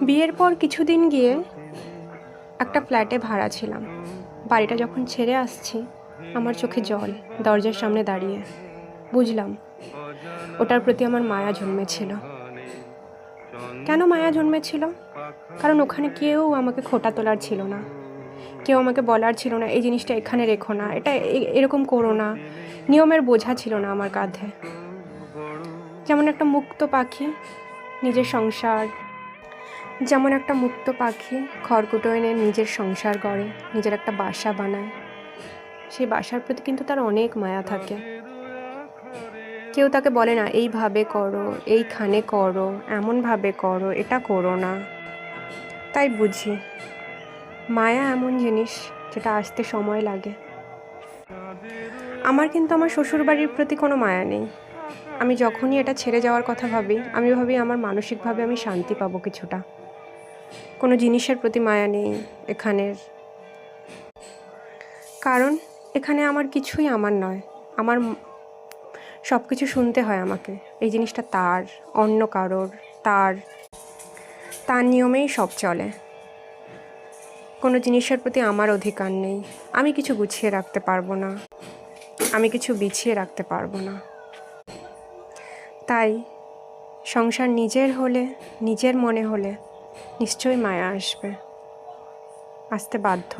বিয়ের পর কিছুদিন গিয়ে একটা ফ্ল্যাটে ভাড়া ছিলাম। বাড়িটা যখন ছেড়ে আসছি, আমার চোখে জল। দরজার সামনে দাঁড়িয়ে বুঝলাম ওটার প্রতি আমার মায়া জন্মেছিল। কেন মায়া জন্মেছিল? কারণ ওখানে কেউ আমাকে খোঁটা তোলার ছিল না, কেউ আমাকে বলার ছিল না এই জিনিসটা এখানে রেখো না, এটা এরকম করো না। নিয়মের বোঝা ছিল না আমার কাঁধে। যেমন একটা মুক্ত পাখি নিজের সংসার, যেমন একটা মুক্ত পাখি খড়কুটো এনে নিজের সংসার গড়ে, নিজের একটা বাসা বানায়, সেই বাসার প্রতি কিন্তু তার অনেক মায়া থাকে। কেউ তাকে বলে না এইভাবে করো, এইখানে করো, এমনভাবে করো, এটা করো না। তাই বুঝি মায়া এমন জিনিস যেটা আসতে সময় লাগে। আমার কিন্তু আমার শ্বশুরবাড়ির প্রতি কোনো মায়া নেই। আমি যখনই এটা ছেড়ে যাওয়ার কথা ভাবি, আমি ভাবি আমার মানসিকভাবে আমি শান্তি পাবো কিছুটা। কোনো জিনিসের প্রতি মায়া নেই এখানের, কারণ এখানে আমার কিছুই আমার নয়। আমার সব কিছু শুনতে হয় আমাকে, এই জিনিসটা তার, অন্য কারোর, তার নিয়মেই সব চলে। কোনো জিনিসের প্রতি আমার অধিকার নেই। আমি কিছু গুছিয়ে রাখতে পারবো না, আমি কিছু বিছিয়ে রাখতে পারবো না। তাই সংসার নিজের হলে, নিজের মনে হলে নিশ্চয়ই মায়া আসবে, আসতে বাধ্য।